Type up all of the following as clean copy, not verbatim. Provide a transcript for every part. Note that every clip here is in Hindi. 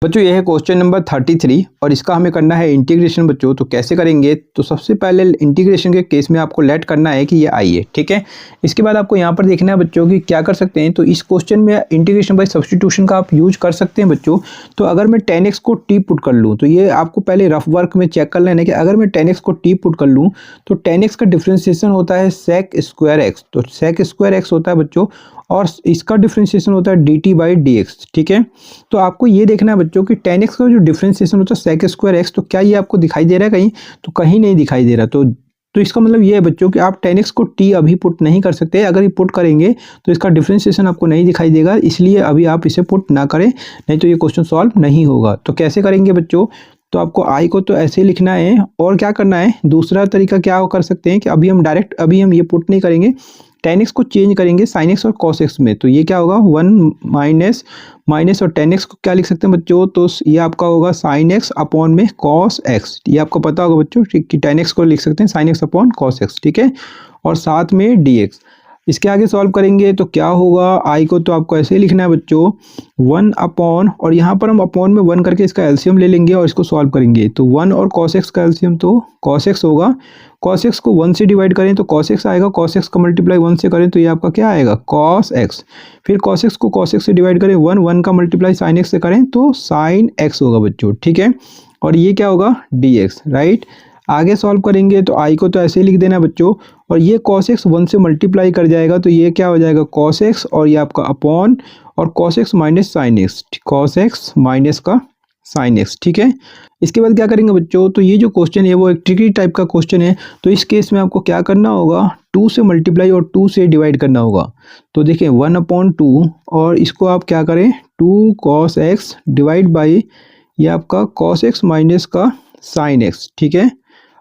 बच्चों ये है क्वेश्चन नंबर 33 और इसका हमें करना है इंटीग्रेशन। बच्चों तो कैसे करेंगे, तो सबसे पहले इंटीग्रेशन के केस में आपको लेट करना है कि ये आई है, ठीक है। इसके बाद आपको यहाँ पर देखना है बच्चों कि क्या कर सकते हैं। तो इस क्वेश्चन में इंटीग्रेशन बाय सब्स्टिट्यूशन का आप यूज कर सकते हैं बच्चों। तो अगर मैं 10x को t पुट कर लूँ तो ये आपको पहले रफ वर्क में चेक कर लेना है कि अगर मैं 10x को t पुट कर लूँ तो 10x का डिफ्रेंसिएशन होता है sec स्क्वायर x, तो sec स्क्वायर x होता है बच्चों, और इसका डिफ्रेंसिएशन होता है dt बाई dx, ठीक है। तो आपको ये देखना है बच्चों कि 10x का जो डिफ्रेंसिएशन होता है sec स्क्वायर x, तो क्या ये आपको दिखाई दे रहा है कहीं, तो कहीं नहीं दिखाई दे रहा। तो इसका मतलब ये है बच्चों कि आप 10x को t अभी पुट नहीं कर सकते। अगर ये पुट करेंगे तो इसका डिफ्रेंसिएशन आपको नहीं दिखाई देगा, इसलिए अभी आप इसे पुट ना करें, नहीं तो ये क्वेश्चन सॉल्व नहीं होगा। तो कैसे करेंगे बच्चों, तो आपको i को तो ऐसे लिखना है, और क्या करना है, दूसरा तरीका क्या कर सकते हैं कि अभी हम ये पुट नहीं करेंगे, 10x को चेंज करेंगे sin x और cos x में। तो ये क्या होगा 1 माइनस और 10x को क्या लिख सकते हैं बच्चों, तो ये आपका होगा sin x अपॉन में cos x। ये आपको पता होगा बच्चों कि 10x को लिख सकते हैं sin x upon cos x, ठीक है, और साथ में dx। इसके आगे सॉल्व करेंगे तो क्या होगा, i को तो आपको ऐसे ही लिखना है बच्चों 1 अपॉन, और यहाँ पर हम अपॉन में 1 करके इसका एलसीएम ले लेंगे और इसको सॉल्व करेंगे। तो 1 और cos x का एलसीएम तो cos x होगा, cos x को 1 से डिवाइड करें तो cos x आएगा, cos x का मल्टीप्लाई 1 से करें तो ये आपका क्या आएगा cos x, फिर cos x को cos x से डिवाइड करें 1 का मल्टीप्लाई sin x से करें तो sin x होगा बच्चों, ठीक है, और ये क्या होगा dx, राइट। आगे सॉल्व करेंगे तो i को तो ऐसे ही लिख देना बच्चों, और ये cos x 1 से मल्टीप्लाई कर जाएगा तो ये क्या हो जाएगा cos x, और ये आपका अपॉन और cos x minus sin x, cos x minus का sin x, ठीक है। इसके बाद क्या करेंगे बच्चों, तो ये जो क्वेश्चन है वो एक ट्रिकी टाइप का क्वेश्चन है। तो इस केस में आपको क्या करना होगा, 2 से मल्टीप्लाई और 2 से डिवाइड करना होगा। तो देखिए 1/2, और इसको आप क्या करें 2 cos x डिवाइड बाई ये आपका cos x माइनस का sin x, ठीक है।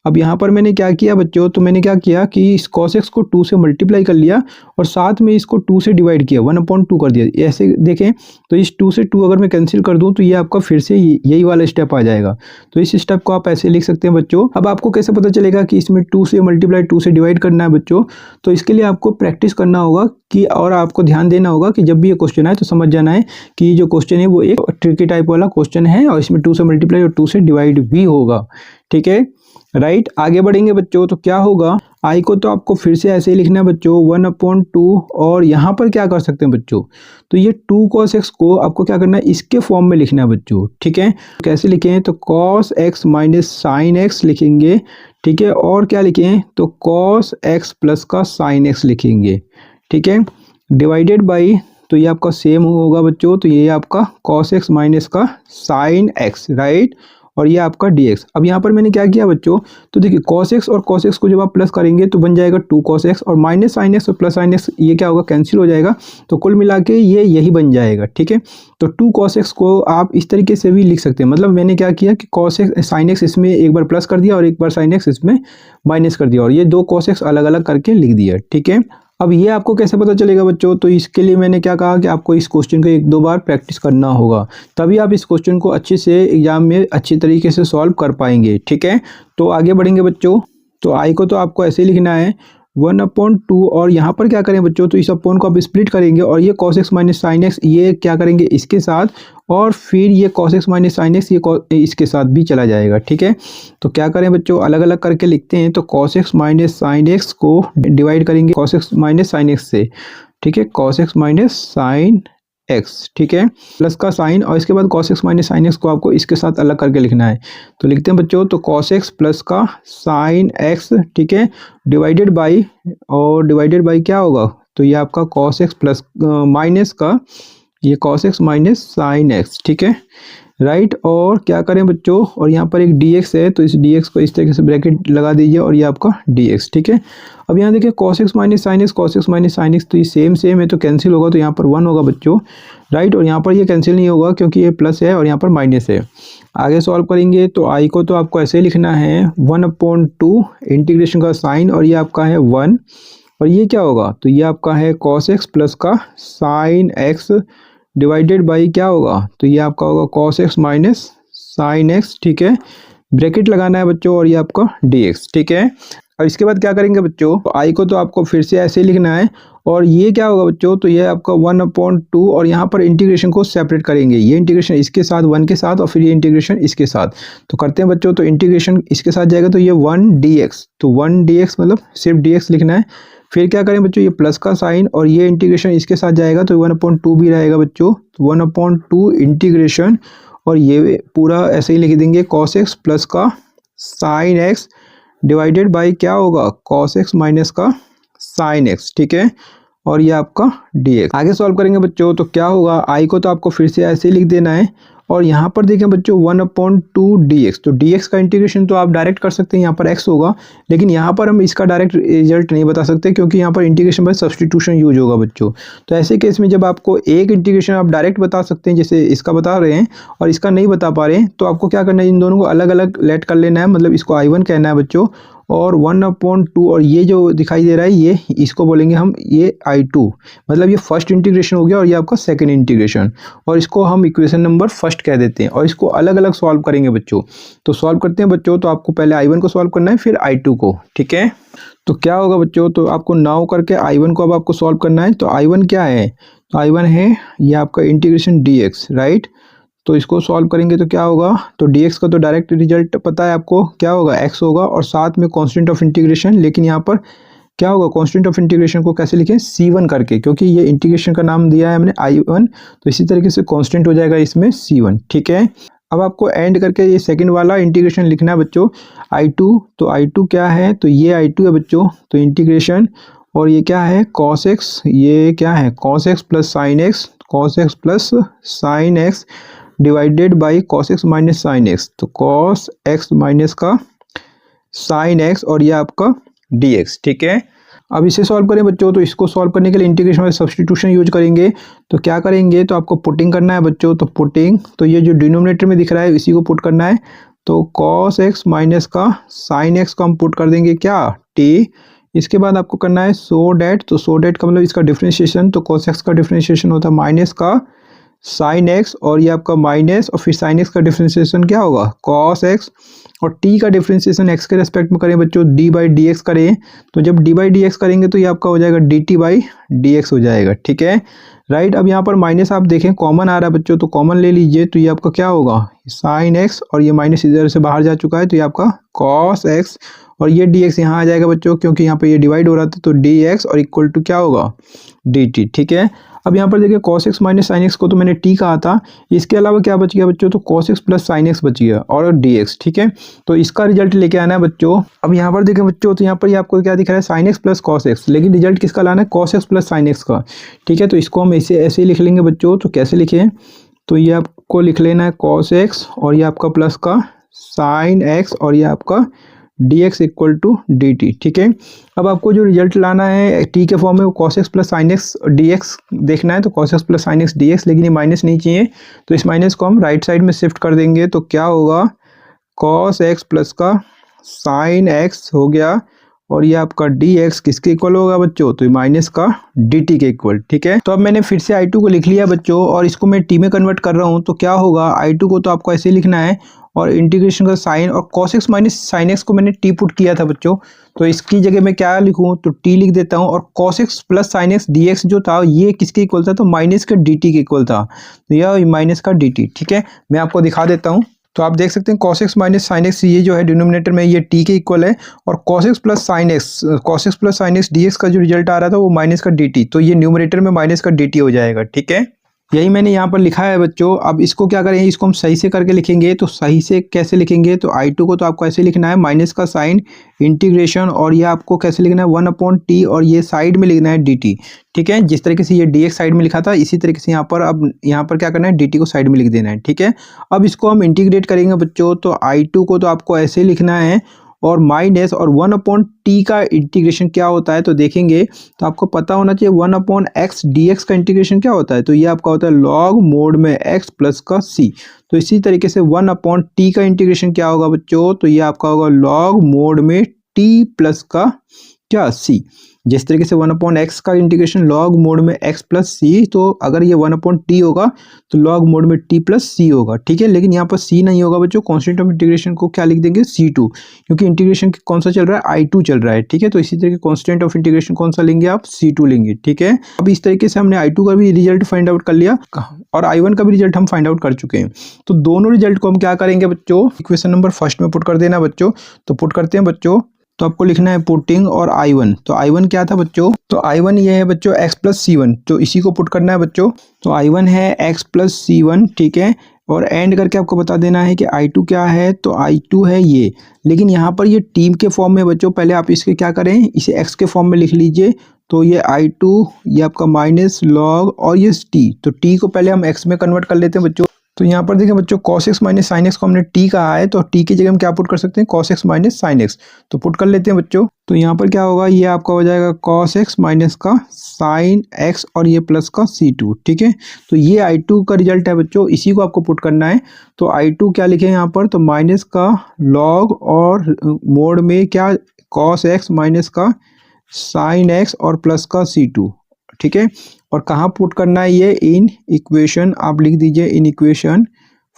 अब यहाँ पर मैंने क्या किया बच्चों, तो मैंने क्या किया कि इस cos x को 2 से मल्टीप्लाई कर लिया और साथ में इसको 2 से डिवाइड किया, 1/2 कर दिया। ऐसे देखें तो इस 2 से 2 अगर मैं कैंसिल कर दूं तो ये आपका फिर से यही वाला स्टेप आ जाएगा। तो इस स्टेप को आप ऐसे लिख सकते हैं बच्चों। अब आपको कैसे पता चलेगा कि इसमें 2 से मल्टीप्लाई 2 से डिवाइड करना है बच्चों, तो इसके लिए आपको प्रैक्टिस करना होगा कि, और आपको ध्यान देना होगा कि जब भी ये क्वेश्चन आए तो समझ जाना है कि ये जो क्वेश्चन है वो एक ट्रिकी टाइप वाला क्वेश्चन है, और इसमें 2 से मल्टीप्लाई और 2 से डिवाइड भी होगा, ठीक है, राइट। आगे बढ़ेंगे बच्चों तो क्या होगा, i को तो आपको फिर से ऐसे ही लिखना है बच्चों 1/2, और यहाँ पर क्या कर सकते हैं बच्चों, तो ये 2 cos x को आपको क्या करना है इसके फॉर्म में लिखना है बच्चों, ठीक है। कैसे लिखें, तो cos x minus sin x लिखेंगे, ठीक है, और क्या लिखें तो cos x प्लस का sin x लिखेंगे, ठीक है, डिवाइडेड बाई, तो ये आपका सेम होगा बच्चों, तो ये आपका cos x माइनस का sin x, राइट, और ये आपका dx। अब यहाँ पर मैंने क्या किया बच्चों, तो देखिए cos x और cos x को जब आप प्लस करेंगे तो बन जाएगा 2 cos x, और माइनस sin x और प्लस sin x ये क्या होगा कैंसिल हो जाएगा, तो कुल मिला के ये यही बन जाएगा, ठीक है। तो 2 cos x को आप इस तरीके से भी लिख सकते हैं, मतलब मैंने क्या किया कि cos x sin x इसमें एक बार प्लस कर दिया और एक बार sin x इसमें माइनस कर दिया, और ये 2 cos x अलग अलग करके लिख दिया, ठीक है। अब ये आपको कैसे पता चलेगा बच्चों, तो इसके लिए मैंने क्या कहा कि आपको इस क्वेश्चन को 1-2 बार प्रैक्टिस करना होगा, तभी आप इस क्वेश्चन को अच्छे से एग्जाम में अच्छी तरीके से सॉल्व कर पाएंगे, ठीक है। तो आगे बढ़ेंगे बच्चों, तो i को तो आपको ऐसे ही लिखना है 1/2, और यहाँ पर क्या करें बच्चों, तो इस अपॉन को आप स्प्लिट करेंगे, और ये cos x minus sin x ये क्या करेंगे इसके साथ, और फिर ये cos x minus sin x ये इसके साथ भी चला जाएगा, ठीक है। तो क्या करें बच्चों, अलग अलग करके लिखते हैं, तो cos x minus sin x को डिवाइड करेंगे cos x minus sin x से, ठीक है, cos x minus sin x, ठीक है, प्लस का साइन, और इसके बाद cos x minus sin x को आपको इसके साथ अलग करके लिखना है। तो लिखते हैं बच्चों, तो cos x प्लस का sin x, ठीक है, डिवाइडेड बाई, और डिवाइडेड बाई क्या होगा, तो ये आपका cos x प्लस माइनस का ये cos x minus sin x, ठीक है, राइट। और क्या करें बच्चों, और यहाँ पर एक dx है, तो इस dx को इस तरीके से ब्रैकेट लगा दीजिए, और ये आपका dx, ठीक है। अब यहाँ देखिए cos x minus sin x, cos x minus sin x, तो ये सेम है, तो कैंसिल होगा, तो यहाँ पर 1 होगा बच्चों, राइट, और यहाँ पर ये कैंसिल नहीं होगा क्योंकि ये प्लस है और यहाँ पर माइनस है। आगे सॉल्व करेंगे तो i को तो आपको ऐसे लिखना है 1/2 इंटीग्रेशन का साइन, और ये आपका है 1, और ये क्या होगा, तो ये आपका है cos x प्लस का sin x डिवाइडेड बाई क्या होगा, तो ये आपका होगा cos x minus sin x, ठीक है, ब्रैकेट लगाना है बच्चों, और ये आपका dx, ठीक है। और इसके बाद क्या करेंगे बच्चों, तो आई को तो आपको फिर से ऐसे ही लिखना है और ये क्या होगा बच्चों, तो ये आपका 1/2 और यहाँ पर इंटीग्रेशन को सेपरेट करेंगे, ये इंटीग्रेशन इसके साथ 1 के साथ और फिर ये इंटीग्रेशन इसके साथ। तो करते हैं बच्चों, तो इंटीग्रेशन इसके साथ जाएगा तो ये 1 dx, तो 1 dx मतलब सिर्फ dx लिखना है। फिर क्या करें बच्चों, ये प्लस का साइन और ये इंटीग्रेशन इसके साथ जाएगा तो 1/2 भी रहेगा बच्चों, 1/2 इंटीग्रेशन और ये पूरा ऐसे ही लिख देंगे cos x प्लस का साइन x डिवाइडेड बाई क्या होगा, cos x माइनस का साइन x, ठीक है। और ये आपका dx। आगे सॉल्व करेंगे बच्चों, तो क्या होगा, i को तो आपको फिर से ऐसे ही लिख देना है और यहाँ पर देखें बच्चों 1/2 dx, तो dx का इंटीग्रेशन तो आप डायरेक्ट कर सकते हैं, यहाँ पर x होगा, लेकिन यहाँ पर हम इसका डायरेक्ट रिजल्ट नहीं बता सकते क्योंकि यहाँ पर इंटीग्रेशन बाय सब्स्टिट्यूशन यूज होगा बच्चों। तो ऐसे केस में जब आपको एक इंटीग्रेशन आप डायरेक्ट बता सकते हैं, जैसे इसका बता रहे हैं और इसका नहीं बता पा रहे हैं, तो आपको क्या करना है, इन दोनों को अलग अलग लेट कर लेना है, मतलब इसको I1 कहना है बच्चों और 1/2 और ये जो दिखाई दे रहा है ये इसको बोलेंगे हम ये I2, मतलब ये फर्स्ट इंटीग्रेशन हो गया और ये आपका सेकंड इंटीग्रेशन, और इसको हम इक्वेशन नंबर फर्स्ट कह देते हैं और इसको अलग अलग सॉल्व करेंगे बच्चों। तो सॉल्व करते हैं बच्चों, तो आपको पहले I1 को सॉल्व करना है फिर I2 को, ठीक है। तो क्या होगा बच्चों, तो आपको नाउ करके I1 को अब आपको सॉल्व करना है। तो I1 क्या है, तो I1 है ये आपका इंटीग्रेशन dx, राइट। तो इसको सॉल्व करेंगे तो क्या होगा, तो dx का तो डायरेक्ट रिजल्ट पता है आपको, क्या होगा x होगा और साथ में कांस्टेंट ऑफ इंटीग्रेशन, लेकिन यहाँ पर क्या होगा, कांस्टेंट ऑफ इंटीग्रेशन को कैसे लिखें, c1 करके, क्योंकि ये इंटीग्रेशन का नाम दिया है हमने I1, तो इसी तरीके से कांस्टेंट हो जाएगा इसमें c1, ठीक है। अब आपको एंड करके ये सेकंड वाला इंटीग्रेशन लिखना है बच्चों I2, तो I2 क्या है, तो ये I2 है बच्चों, तो इंटीग्रेशन और ये क्या है cos x, ये क्या है cos x plus sine x, cos x plus sine x divided by cos x minus sine x, तो cos x माइनस का साइन x और ये आपका dx, ठीक है। अब इसे सॉल्व करें बच्चों, तो इसको सॉल्व करने के लिए इंटीग्रेशन में सब्स्टिट्यूशन यूज करेंगे। तो क्या करेंगे, तो आपको पुटिंग करना है बच्चों, तो पुटिंग, तो ये जो डिनोमिनेटर में दिख रहा है इसी को पुट करना है, तो cos x माइनस का साइन x को हम पुट कर देंगे क्या t। इसके बाद आपको करना है सो डैट, तो सो डैट का मतलब इसका डिफरेंशिएशन, तो cos x का डिफरेंशिएशन होता है माइनस का साइन x और ये आपका माइनस और फिर साइन x का डिफरेंशिएशन क्या होगा cos x और t का डिफरेंशिएशन x के रेस्पेक्ट में करें बच्चों d/dx करें, तो जब d/dx करेंगे तो ये आपका हो जाएगा dt/dx हो जाएगा, ठीक है, राइट। अब यहाँ पर माइनस आप देखें कॉमन आ रहा है बच्चों, तो कॉमन ले लीजिए, तो ये आपका क्या होगा साइन x और ये माइनस इधर से बाहर जा चुका है, तो ये आपका cos x और ये dx यहाँ आ जाएगा बच्चों, क्योंकि यहाँ पे ये डिवाइड हो रहा था, तो dx और इक्वल टू क्या होगा dt, ठीक है। अब यहाँ पर देखिए cos x minus sine x को तो मैंने t कहा था, इसके अलावा क्या बच गया बच्चों, तो cos x plus sine x बच गया और dx, ठीक है। तो इसका रिजल्ट लेके आना है बच्चों। अब यहाँ पर देखें बच्चों, तो यहाँ पर ये आपको क्या दिख रहा है sine x plus cos x, लेकिन रिजल्ट किसका लाना है cos x plus sine x का, ठीक है। तो इसको हम ऐसे ही लिख लेंगे बच्चों, तो कैसे लिखें, तो ये आपको लिख लेना है cos x और ये आपका प्लस का साइन x और ये आपका dx इक्वल टू dt, ठीक है। अब आपको जो रिजल्ट लाना है t के फॉर्म में वो cos x plus sine x dx देखना है, तो cos x plus sine x dx, लेकिन ये माइनस नहीं चाहिए, तो इस माइनस को हम राइट साइड में शिफ्ट कर देंगे, तो क्या होगा cos x प्लस का साइन x हो गया और ये आपका dx किसके इक्वल होगा बच्चों, तो माइनस का dt के इक्वल, ठीक है। तो अब मैंने फिर से I2 को लिख लिया बच्चों और इसको मैं t में कन्वर्ट कर रहा हूँ, तो क्या होगा I2 को तो आपको ऐसे ही लिखना है और इंटीग्रेशन का साइन और cos x minus sine x को मैंने t पुट किया था बच्चों, तो इसकी जगह मैं क्या लिखूँ, तो t लिख देता हूँ और cos x plus sine x dx जो था ये किसके इक्वल था, तो माइनस का dt के इक्वल था, तो यह माइनस का dt, ठीक है। मैं आपको दिखा देता हूँ, तो आप देख सकते हैं cos x minus sine x ये जो है डिनोमिनेटर में ये t के इक्वल है और cos x plus sine x dx का जो रिजल्ट आ रहा था वो माइनस का dt, तो ये न्यूमरेटर में माइनस का dt हो जाएगा, ठीक है। यही मैंने यहाँ पर लिखा है बच्चों। अब इसको क्या करेंगे, इसको हम सही से करके लिखेंगे, तो सही से कैसे लिखेंगे, तो I2 को तो आपको ऐसे लिखना है माइनस का साइन इंटीग्रेशन और ये आपको कैसे लिखना है 1/t और ये साइड में लिखना है dt, ठीक है। जिस तरीके से ये dx साइड में लिखा था इसी तरीके से यहाँ पर अब यहाँ पर क्या करना है dt को साइड में लिख देना है, ठीक है। अब इसको हम इंटीग्रेट करेंगे बच्चों, तो I2 को तो आपको ऐसे लिखना है और माइनस और 1/t का इंटीग्रेशन क्या होता है, तो देखेंगे तो आपको पता होना चाहिए 1/x dx का इंटीग्रेशन क्या होता है, तो ये आपका होता है log मोड में x प्लस का c। तो इसी तरीके से 1/t का इंटीग्रेशन क्या होगा बच्चों, तो ये आपका होगा log मोड में t प्लस का क्या सी। जिस तरीके से 1/x का इंटीग्रेशन लॉग मोड में x प्लस सी, तो अगर ये 1/t होगा तो लॉग मोड में t प्लस सी होगा, ठीक है। लेकिन यहाँ पर c नहीं होगा बच्चों, कांस्टेंट ऑफ इंटीग्रेशन को क्या लिख देंगे, c2, क्योंकि इंटीग्रेशन कौन सा चल रहा है, i2 चल रहा है, ठीक है। तो इसी तरीके कांस्टेंट ऑफ इंटीग्रेशन कौन सा लेंगे आप, c2 लेंगे, ठीक है। अब इस तरीके से हमने i2 का भी रिजल्ट फाइंड आउट कर लिया और i1 का भी रिजल्ट हम फाइंड आउट कर चुके हैं। तो दोनों रिजल्ट को हम क्या करेंगे बच्चों, इक्वेशन नंबर फर्स्ट में पुट कर देना बच्चों। तो पुट करते हैं बच्चों, तो आपको लिखना है पुटिंग और i1। तो i1 क्या था बच्चों, तो i1 ये है बच्चों x प्लस सी1, तो इसी को पुट करना है बच्चों। तो i1 है x प्लस सी1, ठीक है। और एंड करके आपको बता देना है कि i2 क्या है, तो i2 है ये। लेकिन यहाँ पर ये टीम के फॉर्म में बच्चों, पहले आप इसके क्या करें, इसे x के फॉर्म में लिख लीजिए। तो ये i2 ये आपका माइनस लॉग और ये t, तो t को पहले हम x में कन्वर्ट कर लेते हैं बच्चों। तो यहाँ पर देखें बच्चों, cos x minus sine x को हमने t कहा है, तो t की जगह हम क्या पुट कर सकते हैं, cos x minus sine x, तो पुट कर लेते हैं बच्चों। तो यहाँ पर क्या होगा, ये आपका हो जाएगा cos x माइनस का साइन x और ये प्लस का c2, ठीक है। तो ये i2 का रिजल्ट है बच्चों, इसी को आपको पुट करना है। तो i2 क्या लिखे यहाँ पर, तो माइनस का लॉग और मोड में क्या, cos x माइनस का साइन x और प्लस का c2, ठीक है। और कहाँ पुट करना है ये, इन इक्वेशन, आप लिख दीजिए इन इक्वेशन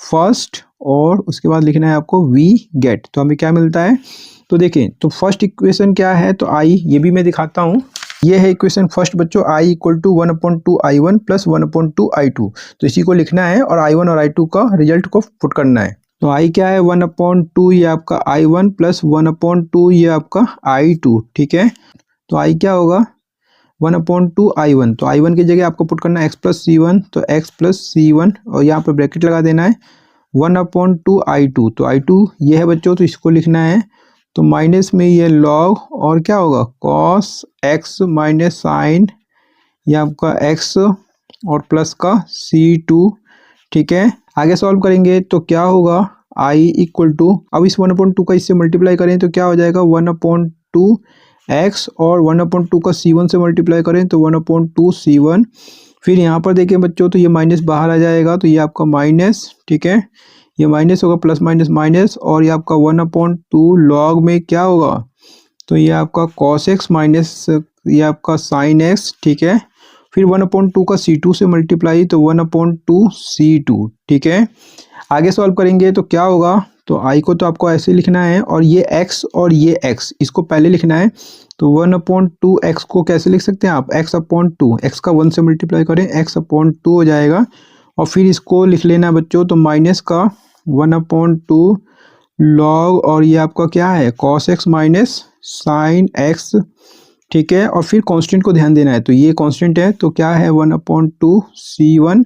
फर्स्ट, और उसके बाद लिखना है आपको वी गेट। तो हमें क्या मिलता है, तो देखें, तो फर्स्ट इक्वेशन क्या है, तो आई, ये भी मैं दिखाता हूँ। ये है इक्वेशन फर्स्ट बच्चों, i equal to 1/2 i1 plus 1/2 i2। तो इसी को लिखना है और i1 और i2 का रिजल्ट को पुट करना है। तो i क्या है, 1/2 ये आपका i1 प्लस 1/2 ये आपका i2, ठीक है। तो i क्या होगा, 1/2 i1, तो i1 की जगह आपको पुट करना है x प्लस सी1, तो x प्लस सी1 और यहाँ पर ब्रैकेट लगा देना है 1/2 i2। तो i2 ये है बच्चों, तो इसको लिखना है, तो माइनस में ये लॉग और क्या होगा cos x माइनस साइन ये आपका x और प्लस का c2, ठीक है। आगे सॉल्व करेंगे तो क्या होगा, i इक्वल टू, अब इस 1/2 का इससे मल्टीप्लाई करें तो क्या हो जाएगा, 1/2 x और 1/2 का c1 से मल्टीप्लाई करें तो 1/2 c1। फिर यहाँ पर देखें बच्चों, तो ये माइनस बाहर आ जाएगा, तो ये आपका माइनस, ठीक है, ये माइनस होगा, प्लस माइनस माइनस, और ये आपका 1/2 लॉग में क्या होगा, तो ये आपका cos x माइनस ये आपका साइन x, ठीक है। फिर 1/2 का c2 से मल्टीप्लाई तो 1/2 c2, ठीक है। आगे सॉल्व करेंगे तो क्या होगा, तो i को तो आपको ऐसे लिखना है, और ये x और ये x इसको पहले लिखना है। तो 1/2 x को कैसे लिख सकते हैं आप, x/2, x का 1 से मल्टीप्लाई करें x/2 हो जाएगा, और फिर इसको लिख लेना है बच्चों, तो माइनस का 1/2 लॉग और ये आपका क्या है cos x minus sine x, ठीक है। और फिर कांस्टेंट को ध्यान देना है, तो ये कांस्टेंट है, तो क्या है 1/2 c1,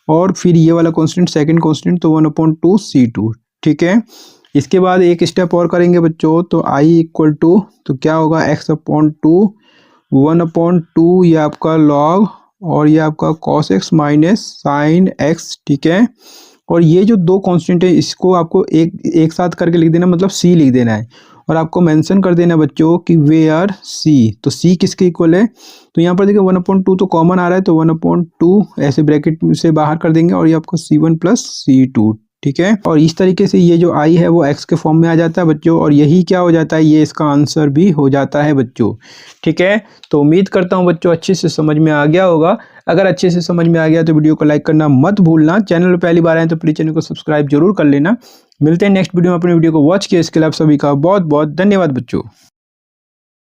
और फिर ये वाला कांस्टेंट सेकंड कांस्टेंट, तो 1/2 c2, ठीक है। इसके बाद एक स्टेप और करेंगे बच्चों, तो i इक्वल टू, तो क्या होगा x/2 1/2 ये आपका लॉग और ये आपका cos x minus sine x, ठीक है। और ये जो दो कांस्टेंट है इसको आपको एक साथ करके लिख देना, मतलब c लिख देना है, और आपको मेंशन कर देना बच्चों कि वेयर c, तो c किसके इक्वल है, तो यहाँ पर देखिए 1/2 तो कॉमन आ रहा है, तो 1/2 ऐसे ब्रैकेट से बाहर कर देंगे, और ये आपका c1 प्लस c2, ठीक है। और इस तरीके से ये जो i है वो x के फॉर्म में आ जाता है बच्चों, और यही क्या हो जाता है, ये इसका आंसर भी हो जाता है बच्चों, ठीक है। तो उम्मीद करता हूँ बच्चों अच्छे से समझ में आ गया होगा। अगर अच्छे से समझ में आ गया तो वीडियो को लाइक करना मत भूलना, चैनल पर पहली बार आए तो प्लीज चैनल को सब्सक्राइब जरूर कर लेना। मिलते हैं नेक्स्ट वीडियो में, अपने वीडियो को वॉच किया, इसके लिए आप सभी का बहुत बहुत धन्यवाद बच्चों।